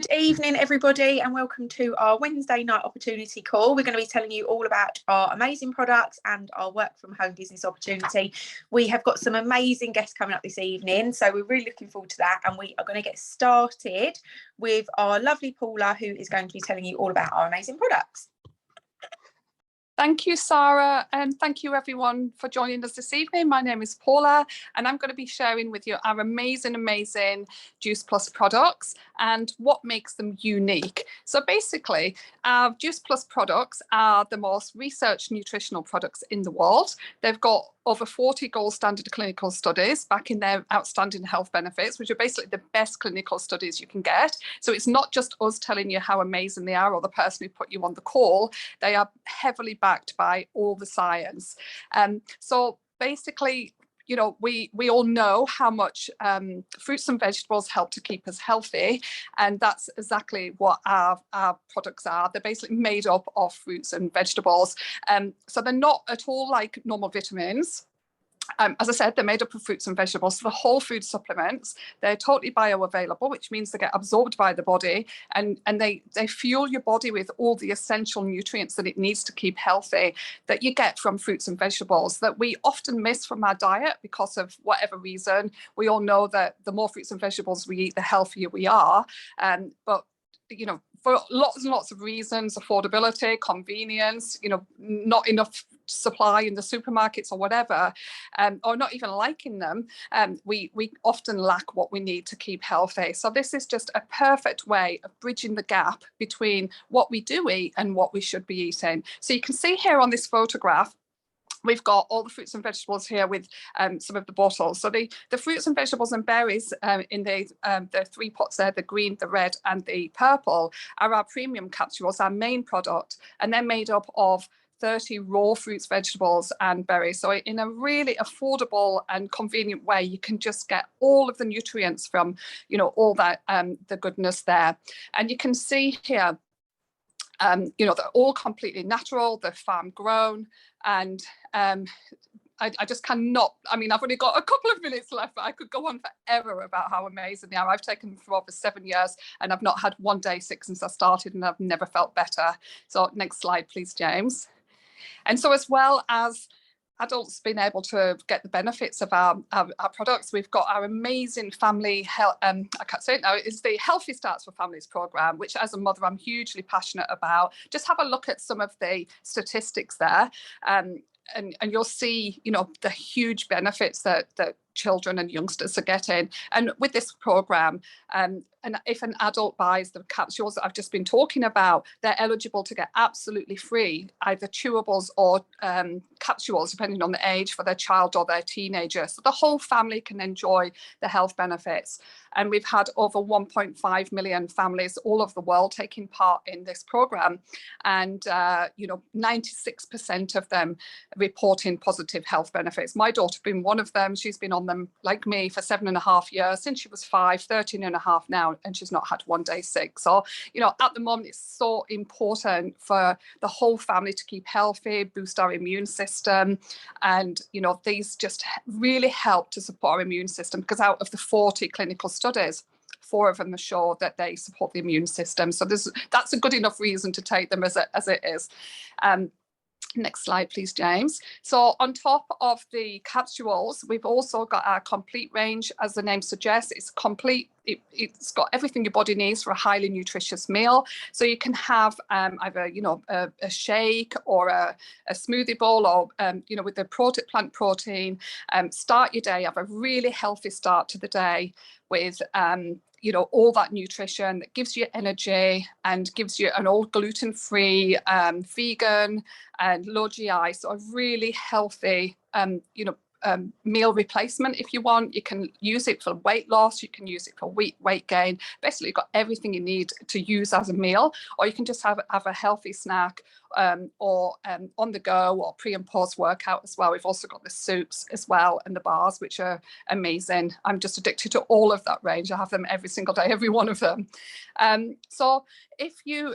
Good evening, everybody, and welcome to our Wednesday night opportunity call. We're going to be telling you all about our amazing products and our work from home business opportunity. We have got some amazing guests coming up this evening, so we're really looking forward to that. And we are going to get started with our lovely Paula, who is going to be telling you all about our amazing products. Thank you, Sara, and thank you everyone for joining us this evening. My name is Paula, and I'm going to be sharing with you our amazing Juice Plus products and what makes them unique. So basically, our Juice Plus products are the most researched nutritional products in the world. They've got over 40 gold standard clinical studies backing their outstanding health benefits, which are basically the best clinical studies you can get. So it's not just us telling you how amazing they are or the person who put you on the call. They are heavily backed by all the science. So basically, you know, we all know how much fruits and vegetables help to keep us healthy, and that's exactly what our products are. They're basically made up of fruits and vegetables, so they're not at all like normal vitamins. As I said, they're made up of fruits and vegetables. So the whole food supplements, they're totally bioavailable, which means they get absorbed by the body, and they fuel your body with all the essential nutrients that it needs to keep healthy that you get from fruits and vegetables that we often miss from our diet because of whatever reason. We all know that the more fruits and vegetables we eat, the healthier we are. But you know, for lots and lots of reasons, affordability, convenience, you know, not enough supply in the supermarkets or whatever, or not even liking them, we often lack what we need to keep healthy. So this is just a perfect way of bridging the gap between what we do eat and what we should be eating. So you can see here on this photograph, we've got all the fruits and vegetables here with some of the bottles. So the fruits and vegetables and berries in the three pots there, the green, the red and the purple, are our premium capsules, our main product. And they're made up of 30 raw fruits, vegetables and berries. So in a really affordable and convenient way, you can just get all of the nutrients from, you know, all that, the goodness there. And you can see here, you know, they're all completely natural, they're farm grown, and I just cannot, I mean, I've only got a couple of minutes left, but I could go on forever about how amazing they are. I've taken them for over 7 years and I've not had one day sick since I started, and I've never felt better. So next slide, please, James. And so as well as adults being able to get the benefits of our products, we've got our amazing family health, I can't say it now, it's the Healthy Starts for Families program, which as a mother I'm hugely passionate about. Just have a look at some of the statistics there, and you'll see, you know, the huge benefits that children and youngsters are getting. And with this program, and if an adult buys the capsules that I've just been talking about, they're eligible to get absolutely free either chewables or capsules, depending on the age, for their child or their teenager. So the whole family can enjoy the health benefits. And we've had over 1.5 million families all over the world taking part in this program. And, you know, 96% of them reporting positive health benefits. My daughter's been one of them. She's been on them, like me, for 7.5 years, since she was 5, 13.5 now, and she's not had one day sick. So, you know, at the moment, it's so important for the whole family to keep healthy, boost our immune system. And, you know, these just really help to support our immune system, because out of the 40 clinical studies, 4 of them show that they support the immune system. So that's a good enough reason to take them as it is. Next slide, please, James. So on top of the capsules, we've also got our complete range. As the name suggests, it's complete. It's got everything your body needs for a highly nutritious meal. So you can have either, you know, a shake or a smoothie bowl, or, you know, with the plant protein, start your day, have a really healthy start to the day with, you know, all that nutrition that gives you energy and gives you an all gluten-free, vegan and low GI, so a really healthy, you know, meal replacement. If you want, you can use it for weight loss, you can use it for weight gain. Basically, you've got everything you need to use as a meal, or you can just have a healthy snack, or on the go, or pre and post workout as well. We've also got the soups as well and the bars, which are amazing. I'm just addicted to all of that range. I have them every single day, every one of them. So if you,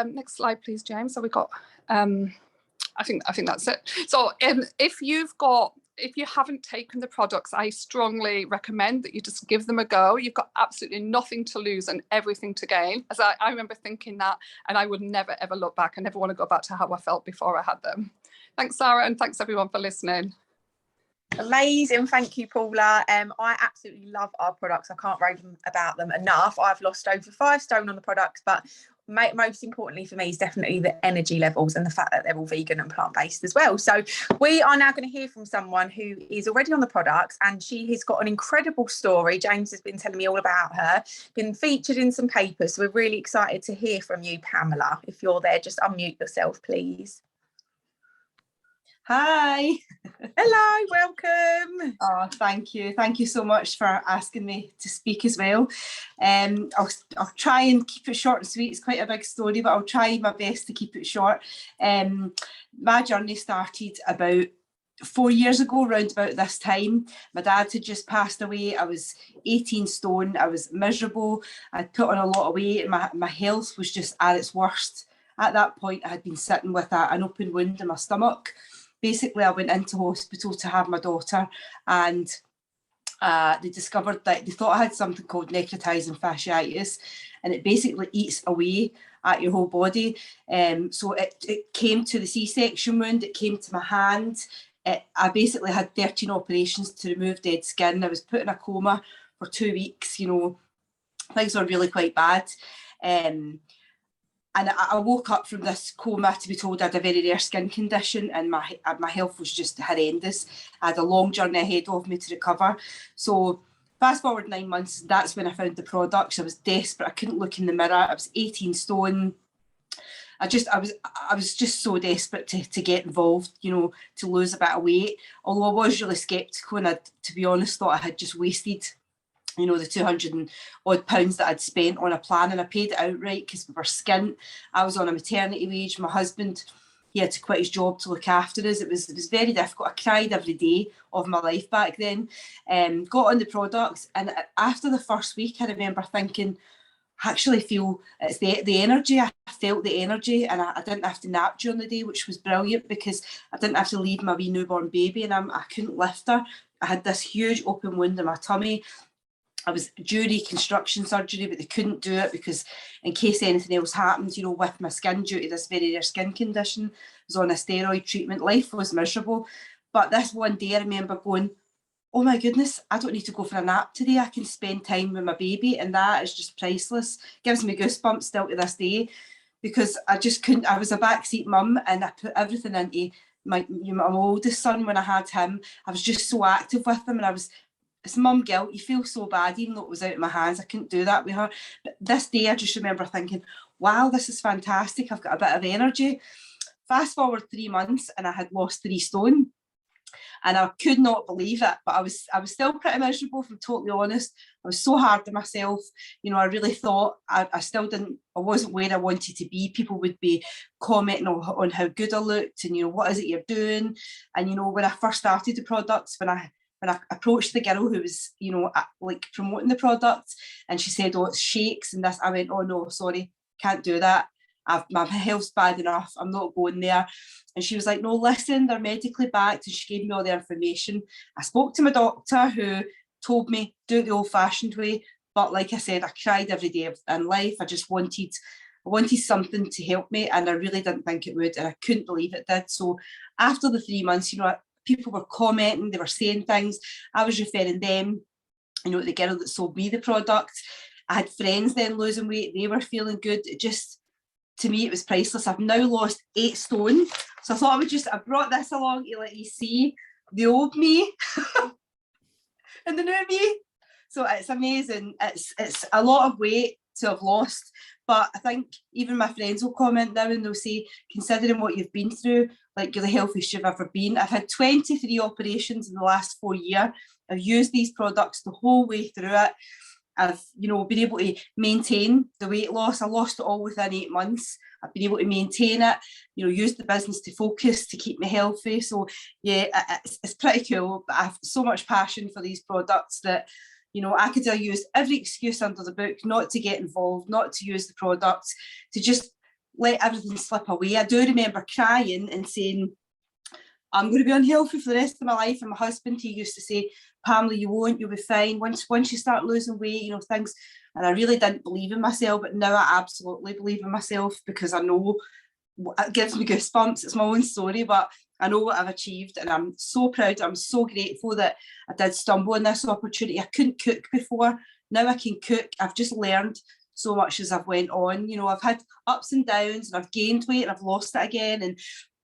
next slide, please, James. So we've got, I think that's it. So if you've got if you haven't taken the products, I strongly recommend that you just give them a go. You've got absolutely nothing to lose and everything to gain. As I remember thinking that, and I would never, ever look back. I never want to go back to how I felt before I had them. Thanks, Sara, and thanks everyone for listening. Amazing. Thank you, Paula. I absolutely love our products. I can't rave about them enough. I've lost over 5 stone on the products, but most importantly for me is definitely the energy levels and the fact that they're all vegan and plant-based as well. So we are now going to hear from someone who is already on the products, and she has got an incredible story. James has been telling me all about her, been featured in some papers. So we're really excited to hear from you, Pamela. If you're there, just unmute yourself, please. Hi. Hello, welcome. Oh, thank you. Thank you so much for asking me to speak as well. I'll try and keep it short and sweet. It's quite a big story, but I'll try my best to keep it short. My journey started about 4 years ago, round about this time. My dad had just passed away. I was 18 stone. I was miserable. I'd put on a lot of weight. My health was just at its worst. At that point, I had been sitting with an open wound in my stomach. Basically, I went into hospital to have my daughter, and they discovered that they thought I had something called necrotizing fasciitis, and it basically eats away at your whole body. So it came to the C-section wound, it came to my hand. I basically had 13 operations to remove dead skin. I was put in a coma for 2 weeks, you know, things were really quite bad. And I woke up from this coma to be told I had a very rare skin condition, and my health was just horrendous. I had a long journey ahead of me to recover. So fast forward 9 months, that's when I found the products. I was desperate. I couldn't look in the mirror. I was 18 stone. I was just so desperate to get involved, you know, to lose a bit of weight. Although I was really sceptical, and I, to be honest, thought I had just wasted, you know, the 200 and odd pounds that I'd spent on a plan, and I paid it outright because we were skint. I was on a maternity wage. My husband, he had to quit his job to look after us. It was very difficult. I cried every day of my life back then. Got on the products, and after the first week, I remember thinking, I actually feel it's the energy. I felt the energy, and I didn't have to nap during the day, which was brilliant because I didn't have to leave my wee newborn baby, and I couldn't lift her. I had this huge open wound in my tummy. I was due reconstruction surgery, but they couldn't do it because in case anything else happened, you know, with my skin due to this very rare skin condition, I was on a steroid treatment. Life was miserable. But this one day I remember going, oh my goodness, I don't need to go for a nap today. I can spend time with my baby, and that is just priceless. Gives me goosebumps still to this day, because I just couldn't. I was a backseat mum, and I put everything into my oldest son. When I had him, I was just so active with him, and it's mum guilt. You feel so bad, even though it was out of my hands. I couldn't do that with her. But this day, I just remember thinking, wow, this is fantastic. I've got a bit of energy. Fast forward 3 months, and I had lost 3 stone. And I could not believe it, but I was still pretty miserable, if I'm totally honest. I was so hard on myself. You know, I really thought I wasn't where I wanted to be. People would be commenting on how good I looked, and, you know, what is it you're doing? And, you know, when I first started the products, when I approached the girl who was, you know, like promoting the product, and she said, oh, it's shakes and this, I went, oh no, sorry, can't do that. My health's bad enough. I'm not going there. And she was like, no, listen, they're medically backed. And she gave me all the information. I spoke to my doctor, who told me, do it the old fashioned way. But like I said, I cried every day in life. I wanted something to help me, and I really didn't think it would. And I couldn't believe it did. So after the 3 months, you know, people were commenting, they were saying things. I was referring them, you know, the girl that sold me the product. I had friends then losing weight. They were feeling good. It just, to me, it was priceless. I've now lost 8 stone. So I thought I brought this along to let you see the old me and the new me. So it's amazing. It's a lot of weight to have lost. But I think even my friends will comment now, and they'll say, considering what you've been through, like, you're the healthiest you've ever been. I've had 23 operations in the last 4 years. I've used these products the whole way through it. I've, you know, been able to maintain the weight loss. I lost it all within 8 months. I've been able to maintain it, you know, use the business to focus, to keep me healthy. So yeah, it's pretty cool. But I have so much passion for these products that, you know, I could have used every excuse under the book not to get involved, not to use the products, to just let everything slip away. I do remember crying and saying, I'm going to be unhealthy for the rest of my life. And my husband, he used to say, Pamela, you won't, you'll be fine. Once you start losing weight, you know, things. And I really didn't believe in myself, but now I absolutely believe in myself, because I know it gives me goosebumps. It's my own story, but I know what I've achieved, and I'm so proud. I'm so grateful that I did stumble on this opportunity. I couldn't cook before. Now I can cook. I've just learned so much as I've went on. You know, I've had ups and downs, and I've gained weight and I've lost it again.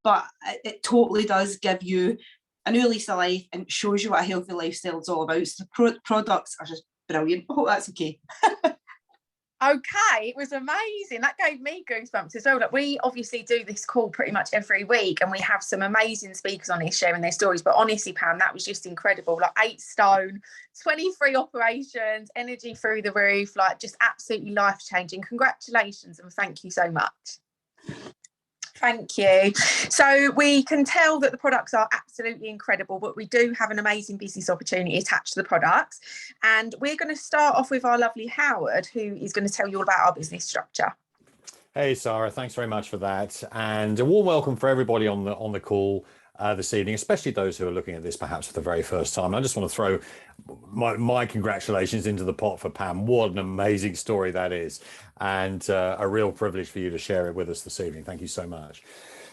But it totally does give you a new lease of life, and shows you what a healthy lifestyle is all about. So the products are just brilliant. I hope that's okay. Okay, it was amazing. That gave me goosebumps as well. Like, we obviously do this call pretty much every week, and we have some amazing speakers on here sharing their stories. But honestly, Pam, that was just incredible. Like, 8 stone, 23 operations, energy through the roof, like just absolutely life-changing. Congratulations, and thank you so much. Thank you. So we can tell that the products are absolutely incredible, but we do have an amazing business opportunity attached to the products. And we're going to start off with our lovely Howard, who is going to tell you all about our business structure. Hey, Sara, thanks very much for that. And a warm welcome for everybody on the call this evening, especially those who are looking at this perhaps for the very first time. I just want to throw my congratulations into the pot for Pam. What an amazing story that is, and a real privilege for you to share it with us this evening. Thank you so much.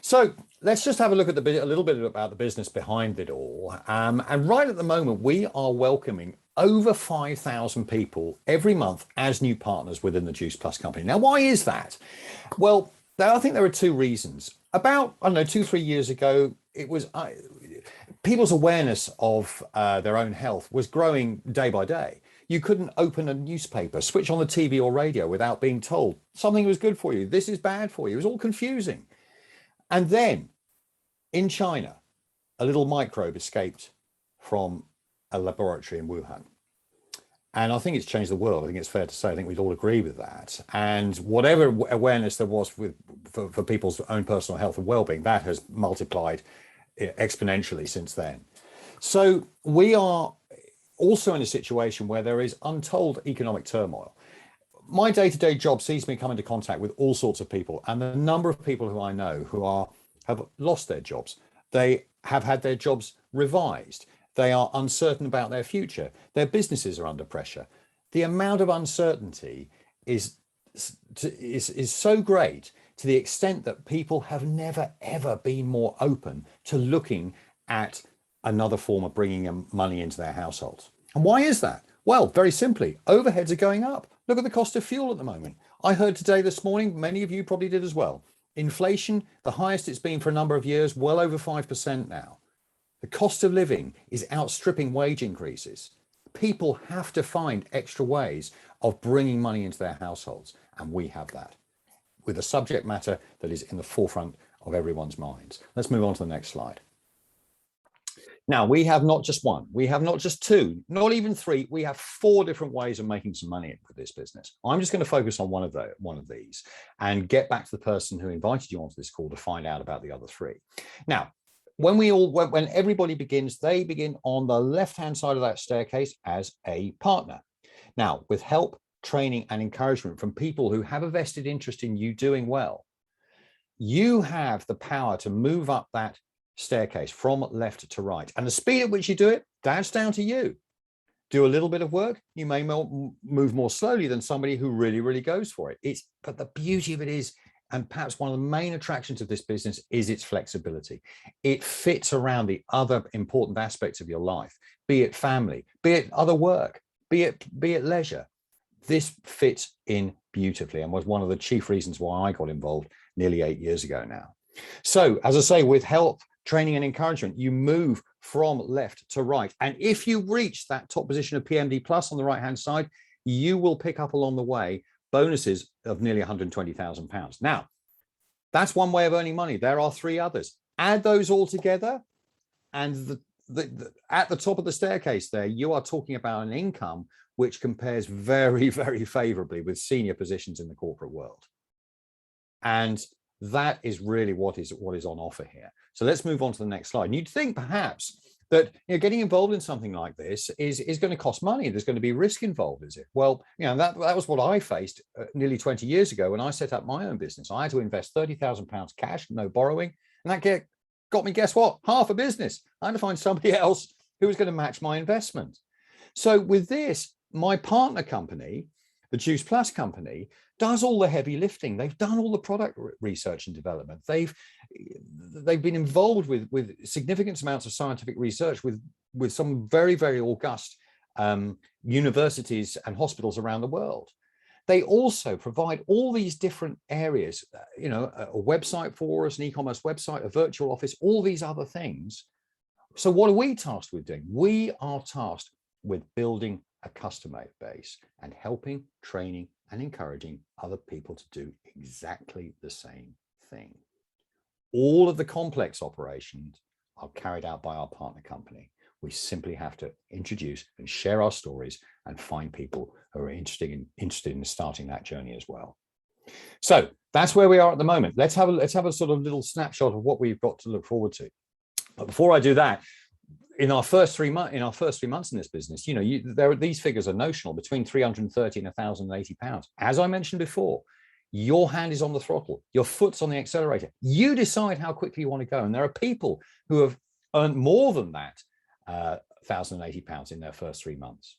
So let's just have a look at a little bit about the business behind it all. And right at the moment, we are welcoming over 5,000 people every month as new partners within the Juice Plus company. Now, why is that? Well, I think there are 2 reasons. About, I don't know, 2-3 years ago, it was people's awareness of their own health was growing day by day. You couldn't open a newspaper, switch on the TV or radio without being told something was good for you, this is bad for you. It was all confusing. And then in China, a little microbe escaped from a laboratory in Wuhan. And I think it's changed the world. I think it's fair to say, I think we'd all agree with that. And whatever awareness there was for people's own personal health and well-being, that has multiplied exponentially since then. So we are also in a situation where there is untold economic turmoil. My day-to-day job sees me come into contact with all sorts of people, and the number of people who I know who have lost their jobs, they have had their jobs revised. They are uncertain about their future. Their businesses are under pressure. The amount of uncertainty is so great, to the extent that people have never, ever been more open to looking at another form of bringing money into their households. And why is that? Well, very simply, overheads are going up. Look at the cost of fuel at the moment. I heard this morning, many of you probably did as well, inflation, the highest it's been for a number of years, well over 5% now. The cost of living is outstripping wage increases. People have to find extra ways of bringing money into their households, and we have that with a subject matter that is in the forefront of everyone's minds. Let's move on to the next slide. Now, we have not just one, we have not just 2, not even 3, we have 4 different ways of making some money with this business. I'm just going to focus on one of these and get back to the person who invited you onto this call to find out about the other 3. Now, when everybody begins, they begin on the left-hand side of that staircase as a partner. Now, with help, training, and encouragement from people who have a vested interest in you doing well, you have the power to move up that staircase from left to right. And the speed at which you do it, that's down to you. Do a little bit of work, you may move more slowly than somebody who really, really goes for it. But the beauty of it is, and perhaps one of the main attractions of this business, is its flexibility. It fits around the other important aspects of your life, be it family, be it other work, be it leisure. This fits in beautifully, and was one of the chief reasons why I got involved nearly 8 years ago now. So, as I say, with help, training, and encouragement, you move from left to right. And if you reach that top position of PMD Plus on the right-hand side, you will pick up along the way bonuses of nearly £120,000. Now, that's one way of earning money. There are 3 others. Add those all together, and at the top of the staircase there, you are talking about an income which compares very, very favorably with senior positions in the corporate world. And that is really what is on offer here. So let's move on to the next slide. And you'd think perhaps that getting involved in something like this is going to cost money. There's going to be risk involved, is it? Well, that was what I faced nearly 20 years ago when I set up my own business. I had to invest £30,000 cash, no borrowing, and that got me, guess what? Half a business. I had to find somebody else who was going to match my investment. So with this, my partner company, the Juice Plus company, does all the heavy lifting. They've done all the product research and development. They've been involved with significant amounts of scientific research with some very, very august universities and hospitals around the world. They also provide all these different areas, you know, a website for us, an e-commerce website, a virtual office, all these other things. So what are we tasked with doing? We are tasked with building a customer base and helping, training, and encouraging other people to do exactly the same thing. All of the complex operations are carried out by our partner company. We simply have to introduce and share our stories and find people who are interested in starting that journey as well. So that's where we are at the moment. Let's have a sort of little snapshot of what we've got to look forward to. But before I do that, in our first 3 months in this business, you know, these figures are notional, between 330 and 1,080 pounds. As I mentioned before, your hand is on the throttle, your foot's on the accelerator. You decide how quickly you want to go. And there are people who have earned more than that 1,080 pounds in their first 3 months.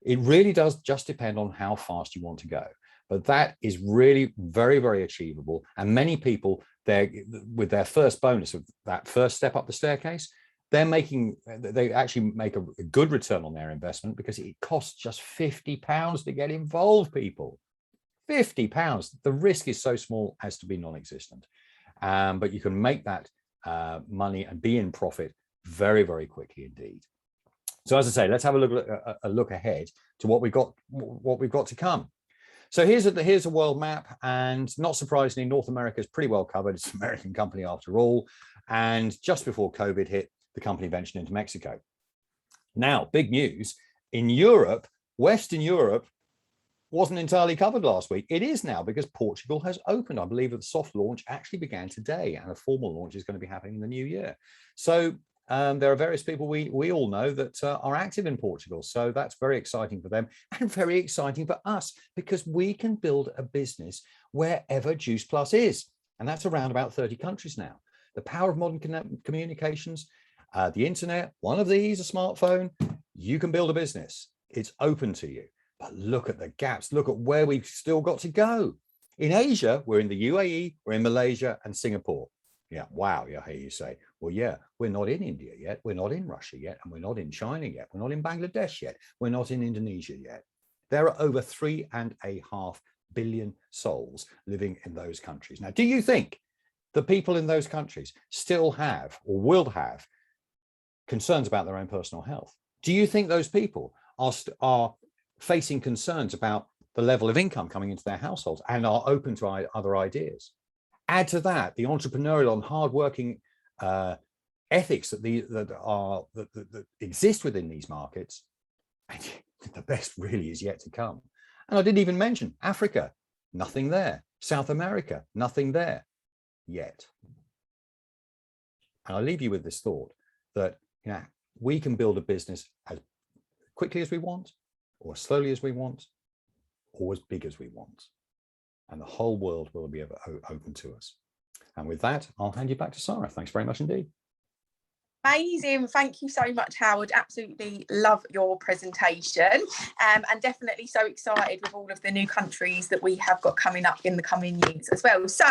It really does just depend on how fast you want to go. But that is really very, very achievable. And many people, with their first bonus of that first step up the staircase, they actually make a good return on their investment, because it costs just £50 to get involved, people. £50. The risk is so small as to be non-existent. But you can make that money and be in profit very, very quickly indeed. So as I say, let's have a look ahead to what we've got to come. So here's a world map, and not surprisingly, North America is pretty well covered. It's an American company after all. And just before COVID hit, the company ventured into Mexico. Now, big news in Europe, Western Europe wasn't entirely covered last week. It is now, because Portugal has opened. I believe that the soft launch actually began today, and a formal launch is going to be happening in the new year. So there are various people we all know that are active in Portugal. So that's very exciting for them and very exciting for us, because we can build a business wherever Juice Plus is. And that's around about 30 countries now. The power of modern communications, the internet, one of these, a smartphone, you can build a business. It's open to you. But look at the gaps. Look at where we've still got to go. In Asia, we're in the UAE, we're in Malaysia and Singapore. Yeah, wow, I hear you say, well, yeah, we're not in India yet, we're not in Russia yet, and we're not in China yet, we're not in Bangladesh yet, we're not in Indonesia yet. There are over 3.5 billion souls living in those countries. Now, do you think the people in those countries still have or will have concerns about their own personal health? Do you think those people are facing concerns about the level of income coming into their households and are open to other ideas? Add to that the entrepreneurial and hardworking ethics that exist within these markets, and the best really is yet to come. And I didn't even mention Africa, nothing there. South America, nothing there yet. And I'll leave you with this thought that, you know, we can build a business as quickly as we want, or as slowly as we want, or as big as we want. And the whole world will be open to us. And with that, I'll hand you back to Sara. Thanks very much indeed. Amazing. Thank you so much, Howard. Absolutely love your presentation, and definitely so excited with all of the new countries that we have got coming up in the coming years as well. So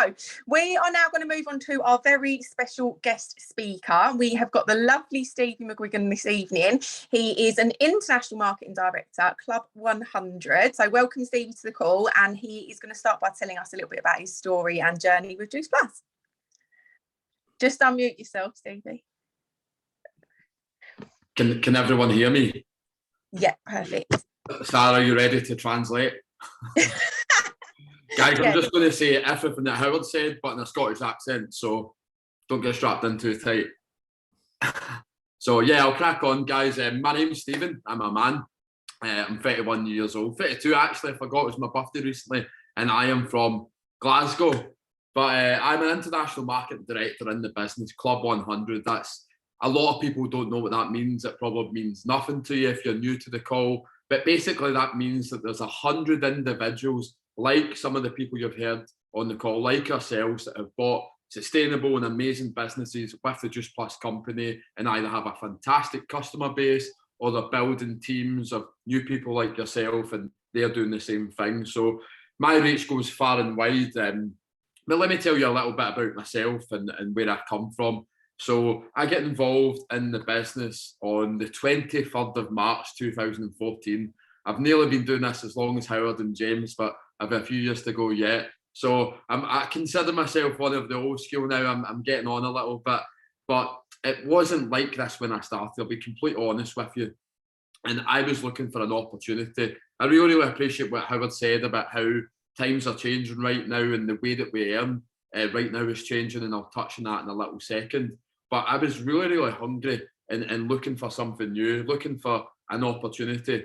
we are now going to move on to our very special guest speaker. We have got the lovely Stevie McGuigan this evening. He is an international marketing director at Club 100. So welcome, Stevie, to the call, and he is going to start by telling us a little bit about his story and journey with Juice Plus. Just unmute yourself, Stevie. Can everyone hear me? Yeah, perfect. Sara, are you ready to translate? Guys, I'm just going to say everything that Howard said, but in a Scottish accent, so don't get strapped in too tight. So yeah, I'll crack on, guys. My name's Stephen. I'm a man. I'm 31 years old. 32 actually, I forgot it was my birthday recently, and I am from Glasgow. But I'm an international marketing director in the business, Club 100. That's a lot of people don't know what that means. It probably means nothing to you if you're new to the call. But basically that means that there's 100 individuals, like some of the people you've heard on the call, like ourselves, that have bought sustainable and amazing businesses with the Juice Plus company and either have a fantastic customer base or they're building teams of new people like yourself and they're doing the same thing. So my reach goes far and wide. But let me tell you a little bit about myself and where I come from. So I get involved in the business on the 23rd of March 2014. I've nearly been doing this as long as Howard and James, but I've a few years to go yet. So I consider myself one of the old school now. I'm getting on a little bit, but it wasn't like this when I started. I'll be completely honest with you. And I was looking for an opportunity. I really appreciate what Howard said about how times are changing right now and the way that we earn right now is changing, and I'll touch on that in a little second. But I was really hungry and looking for something new, looking for an opportunity.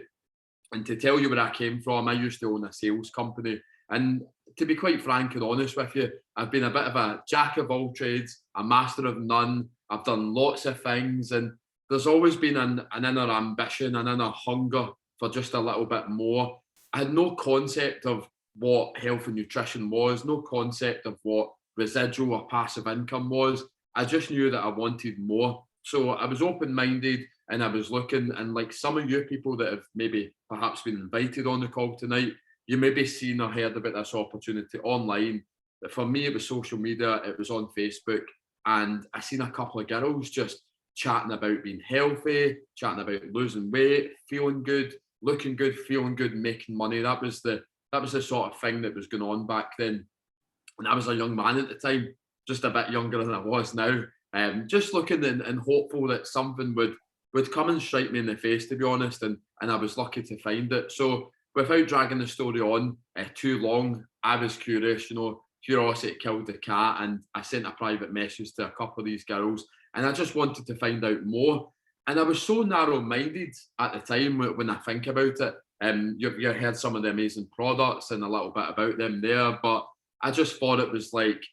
And to tell you where I came from, I used to own a sales company. And to be quite frank and honest with you, I've been a bit of a jack of all trades, a master of none. I've done lots of things, and there's always been an inner ambition, an inner hunger for just a little bit more. I had no concept of what health and nutrition was, no concept of what residual or passive income was. I just knew that I wanted more. So I was open-minded and I was looking, and like some of you people that have maybe perhaps been invited on the call tonight, you maybe seen or heard about this opportunity online. But for me, it was social media, it was on Facebook, and I seen a couple of girls just chatting about being healthy, chatting about losing weight, feeling good, looking good, feeling good, making money. That was the sort of thing that was going on back then. And I was a young man at the time, just a bit younger than I was now, just looking and hopeful that something would come and strike me in the face, to be honest, and I was lucky to find it. So without dragging the story on too long, I was curious, curiosity killed the cat, and I sent a private message to a couple of these girls, and I just wanted to find out more. And I was so narrow-minded at the time when I think about it. You heard some of the amazing products and a little bit about them there, but I just thought it was like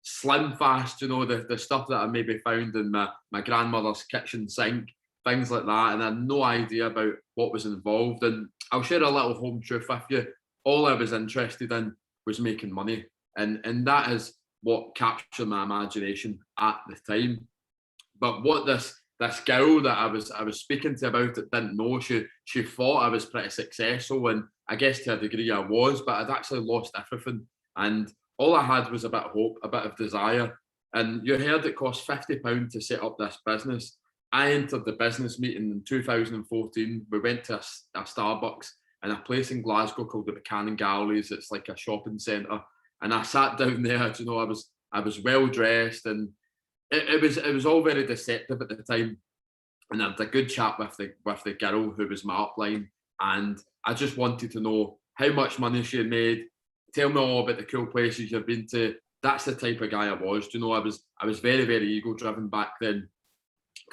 slim fast, the stuff that I maybe found in my grandmother's kitchen sink, things like that, and I had no idea about what was involved. And I'll share a little home truth with you. All I was interested in was making money, and that is what captured my imagination at the time. But what this girl that I was speaking to about it didn't know, she thought I was pretty successful, and I guess to a degree I was, but I'd actually lost everything, and all I had was a bit of hope, a bit of desire. And you heard it cost £50 to set up this business. I entered the business meeting in 2014. We went to a Starbucks in a place in Glasgow called the McGuigan Galleries. It's like a shopping centre, and I sat down there. I was well dressed, and it was all very deceptive at the time. And I had a good chat with the girl who was my upline, and I just wanted to know how much money she had made. Tell me all about the cool places you've been to. That's the type of guy I was. I was very, very ego driven back then.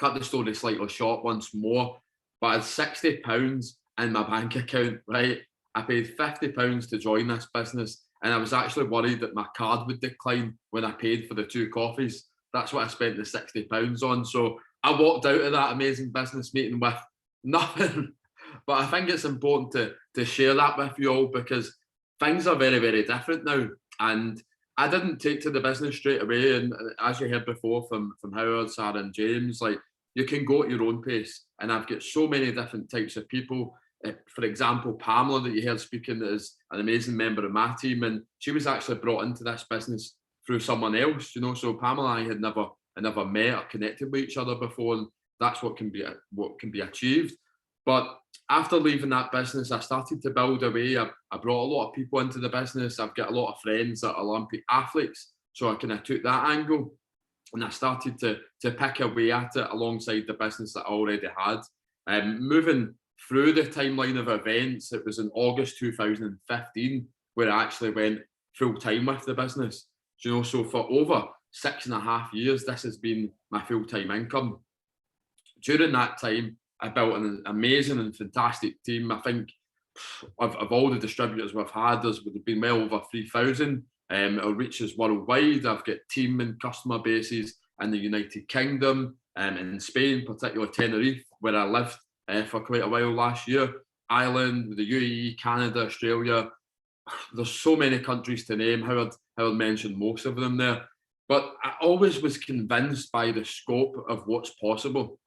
Cut the story slightly short once more, but I had £60 in my bank account, right? I paid £50 to join this business, and I was actually worried that my card would decline when I paid for the 2 coffees. That's what I spent the £60 on. So I walked out of that amazing business meeting with nothing. But I think it's important to share that with you all, because things are very, very different now. And I didn't take to the business straight away. And as you heard before from Howard, Sara and James, like, you can go at your own pace. And I've got so many different types of people. For example, Pamela that you heard speaking is an amazing member of my team. And she was actually brought into this business through someone else, So Pamela and I had never met or connected with each other before. And that's what can be achieved. But after leaving that business, I started to build away. I brought a lot of people into the business. I've got a lot of friends that are Olympic athletes. So I kind of took that angle, and I started to pick away at it alongside the business that I already had. Moving through the timeline of events, it was in August 2015 where I actually went full time with the business. So for over 6.5 years, this has been my full-time income. During that time, I built an amazing and fantastic team. I think of all the distributors we've had, there's been well over 3,000. Our reach is worldwide. I've got team and customer bases in the United Kingdom, in Spain, particularly Tenerife, where I lived for quite a while last year, Ireland, the UAE, Canada, Australia. There's so many countries to name. Howard mentioned most of them there. But I always was convinced by the scope of what's possible.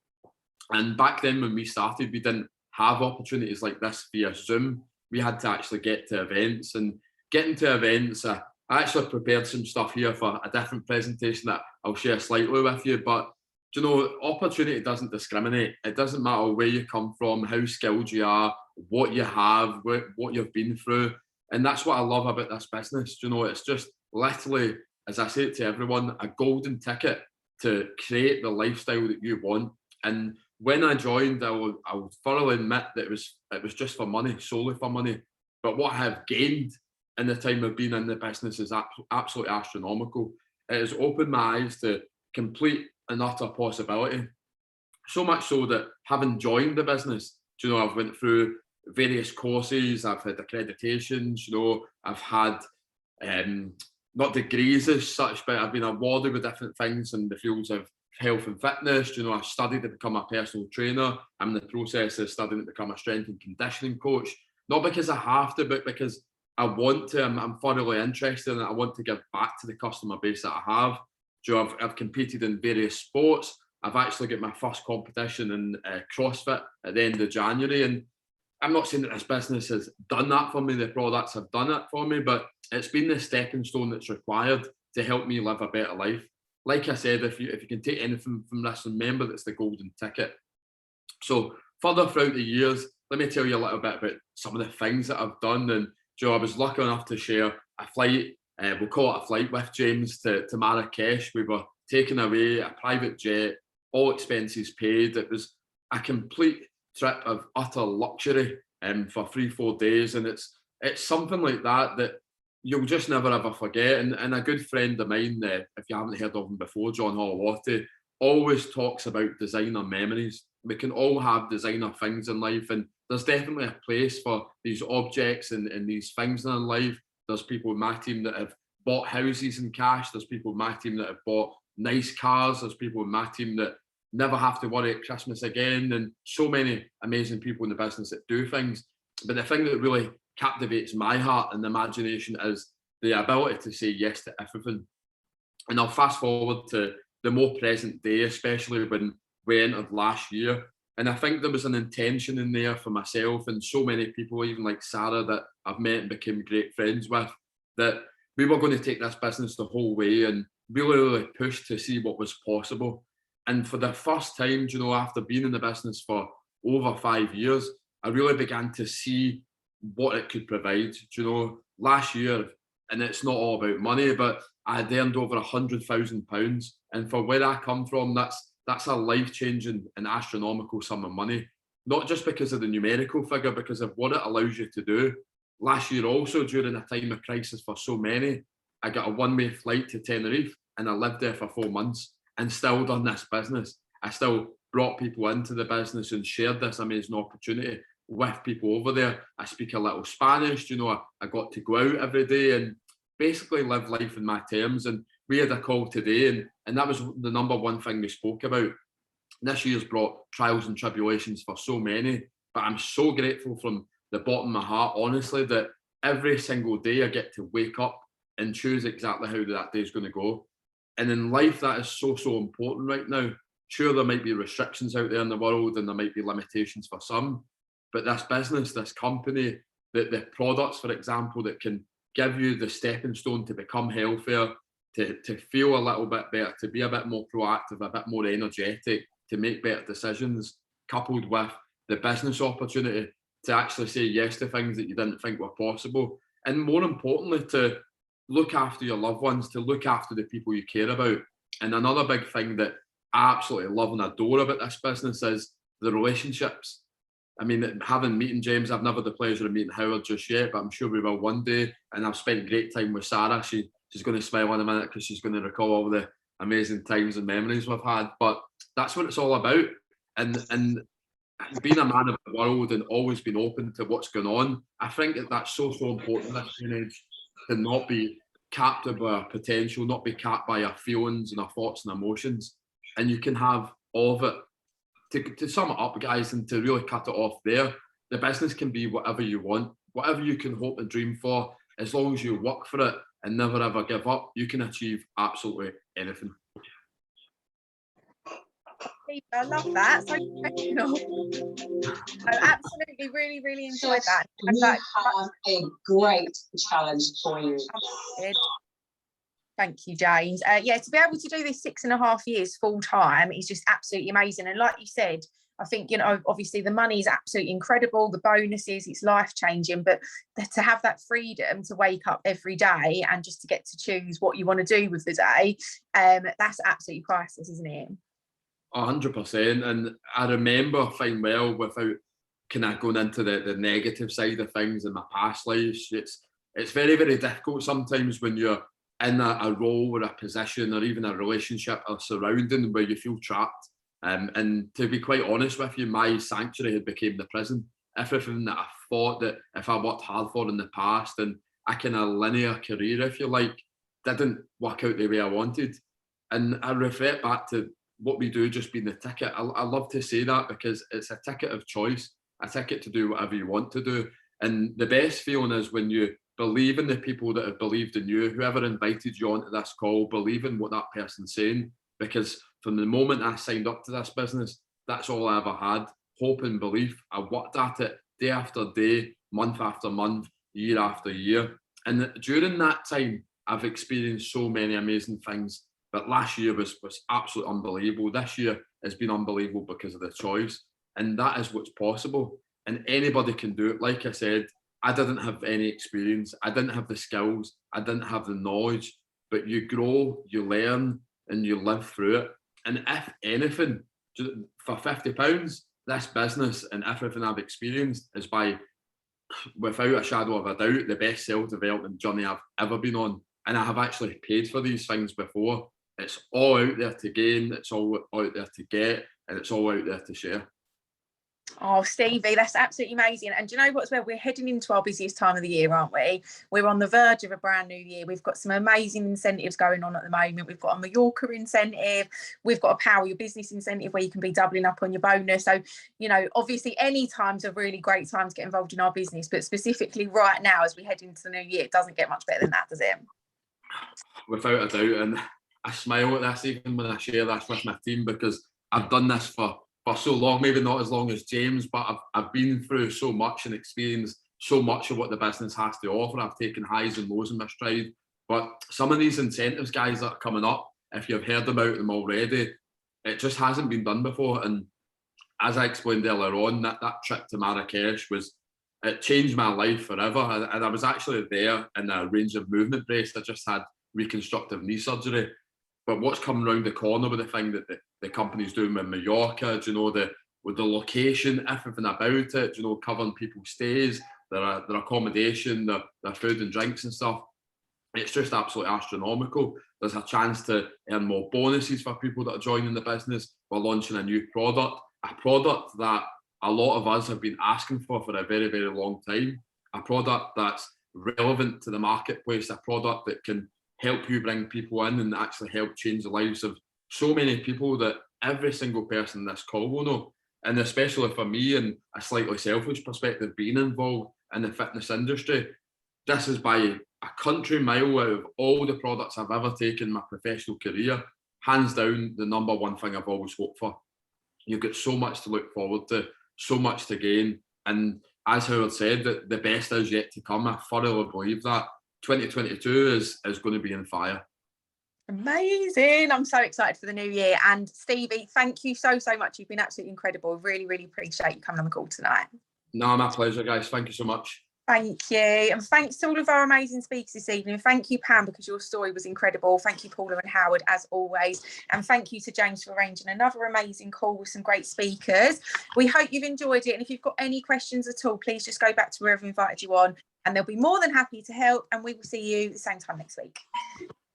And back then when we started, we didn't have opportunities like this via Zoom. We had to actually get to events, and getting to events, I actually prepared some stuff here for a different presentation that I'll share slightly with you. But you know, opportunity doesn't discriminate. It doesn't matter where you come from, how skilled you are, what you have, what you've been through. And that's what I love about this business. You know, it's just literally, as I say it to everyone, a golden ticket to create the lifestyle that you want. And when I joined, I will thoroughly admit that it was just for money, solely for money. But what I have gained in the time of being in the business is absolutely astronomical. It has opened my eyes to complete and utter possibility. So much so that having joined the business, you know, I've went through various courses, I've had accreditations, you know, I've had not degrees as such, but I've been awarded with different things in the fields of health and fitness. You know, I studied to become a personal trainer. I'm in the process of studying to become a strength and conditioning coach, not because I have to, but because I want to. I'm thoroughly interested in it. I want to give back to the customer base that I have. So I've competed in various sports. I've actually got my first competition in CrossFit at the end of January. And I'm not saying that this business has done that for me. The products have done it for me, but it's been the stepping stone that's required to help me live a better life. Like I said, if you can take anything from this, remember that's the golden ticket. So further throughout the years, let me tell you a little bit about some of the things that I've done. And Joe, I was lucky enough to share a flight, we'll call it a flight with James to Marrakesh. We were taken away, a private jet, all expenses paid. It was a complete trip of utter luxury for 3-4 days. And it's something like that you'll just never ever forget. And a good friend of mine, if you haven't heard of him before, John Holowati, always talks about designer memories. We can all have designer things in life, and there's definitely a place for these objects and these things in life. There's people in my team that have bought houses in cash. There's people in my team that have bought nice cars. There's people in my team that never have to worry at Christmas again, and so many amazing people in the business that do things. But the thing that really captivates my heart and imagination is the ability to say yes to everything. And I'll fast forward to the more present day, especially when we entered last year. And I think there was an intention in there for myself and so many people, even like Sara, that I've met and became great friends with, that we were going to take this business the whole way and really push to see what was possible. And for the first time, you know, after being in the business for over 5 years, I really began to see what it could provide. You know, last year, and it's not all about money, but I had earned over £100,000. And for where I come from, that's a life-changing and astronomical sum of money. Not just because of the numerical figure, because of what it allows you to do. Last year also, during a time of crisis for so many, I got a one-way flight to Tenerife and I lived there for 4 months and still done this business. I still brought people into the business and shared this amazing opportunity with people over there. I speak a little Spanish, you know, I got to go out every day and basically live life in my terms. And we had a call today, and that was the number one thing we spoke about. This year's brought trials and tribulations for so many, but I'm so grateful from the bottom of my heart, honestly, that every single day I get to wake up and choose exactly how that day is going to go. And in life, that is so important right now. Sure, there might be restrictions out there in the world and there might be limitations for some, but this business, this company, the products, for example, that can give you the stepping stone to become healthier, to feel a little bit better, to be a bit more proactive, a bit more energetic, to make better decisions, coupled with the business opportunity to actually say yes to things that you didn't think were possible. And more importantly, to look after your loved ones, to look after the people you care about. And another big thing that I absolutely love and adore about this business is the relationships. I mean, having meeting James, I've never the pleasure of meeting Howard just yet, but I'm sure we will one day. And I've spent great time with Sara. She's going to smile in a minute because she's going to recall all the amazing times and memories we've had. But that's what it's all about. And being a man of the world and always being open to what's going on, I think that's so important in this day and age, to not be captive by our potential, not be capped by our feelings and our thoughts and emotions. And you can have all of it. To sum it up, guys, and to really cut it off there, the business can be whatever you want, whatever you can hope and dream for. as long as you work for it and never ever give up, you can achieve absolutely anything. I love that. So professional. Absolutely, really enjoyed that. We have a great challenge for you. Thank you, James. Yeah, to be able to do this 6.5 years full time is just absolutely amazing. And like you said, I think, you know, obviously the money is absolutely incredible, the bonuses, it's life changing, but to have that freedom to wake up every day and just to get to choose what you want to do with the day, that's absolutely priceless, isn't it? 100%. And I remember fine well, without kind of going into the negative side of things in my past lives, it's very difficult sometimes when you're in a role or a position or even a relationship or surrounding where you feel trapped. And to be quite honest with you, my sanctuary had become the prison. Everything that I thought that if I worked hard for in the past, and a kind of linear career, if you like, didn't work out the way I wanted. And I reflect back to what we do just being the ticket. I love to say that because it's a ticket of choice, a ticket to do whatever you want to do. And the best feeling is when you believe in the people that have believed in you, whoever invited you onto this call, believe in what that person's saying. Because from the moment I signed up to this business, that's all I ever had, hope and belief. I worked at it day after day, month after month, year after year. And during that time, I've experienced so many amazing things. But last year was absolutely unbelievable. This year has been unbelievable because of the choice. And that is what's possible. And anybody can do it. Like I said, I didn't have any experience. I didn't have the skills. I didn't have the knowledge. But you grow, you learn, and you live through it. And if anything, for £50, this business and everything I've experienced is by, without a shadow of a doubt, the best self-development journey I've ever been on. And I have actually paid for these things before. It's all out there to gain, it's all out there to get, and it's all out there to share. Oh, Stevie, that's absolutely amazing. And do you know what's where we're heading into our busiest time of the year, aren't we? We're on the verge of a brand new year. We've got some amazing incentives going on at the moment. We've got a Mallorca incentive. We've got a Power Your Business incentive where you can be doubling up on your bonus. So, you know, obviously any time's a really great time to get involved in our business, but specifically right now as we head into the new year, it doesn't get much better than that, does it? Without a doubt. And I smile at this even when I share this with my team, because I've done this for so long, maybe not as long as James, but I've been through so much and experienced so much of what the business has to offer. I've taken highs and lows in my stride. But some of these incentives, guys, that are coming up, if you've heard about them already, it just hasn't been done before. And as I explained earlier on, that trip to Marrakesh it changed my life forever. And I was actually there in a range of movement brace. I just had reconstructive knee surgery. But what's coming around the corner with the thing that the company's doing with Mallorca, do you know, with the location, everything about it, do you know, covering people's stays, their accommodation, their food and drinks and stuff. It's just absolutely astronomical. There's a chance to earn more bonuses for people that are joining the business. We're launching a new product, a product that a lot of us have been asking for a very, very long time, a product that's relevant to the marketplace, a product that can help you bring people in and actually help change the lives of so many people that every single person in this call will know. And especially for me, in a slightly selfish perspective, being involved in the fitness industry, this is by a country mile out of all the products I've ever taken in my professional career, hands down, the number one thing I've always hoped for. You've got so much to look forward to, so much to gain. And as Howard said, that the best is yet to come. I thoroughly believe that. 2022 is going to be in fire. Amazing. I'm so excited for the new year. And Stevie, thank you so much. You've been absolutely incredible. Really appreciate you coming on the call tonight. No, my pleasure, guys. Thank you so much. Thank you. And thanks to all of our amazing speakers this evening. Thank you, Pam, because your story was incredible. Thank you, Paula and Howard, as always. And thank you to James for arranging another amazing call with some great speakers. We hope you've enjoyed it. And if you've got any questions at all, please just go back to wherever we invited you on, and they'll be more than happy to help. And we will see you the same time next week.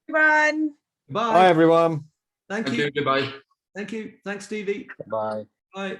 Everyone. Bye, everyone. Thank you. Goodbye. Thank you. Thanks, Stevie. Bye. Bye.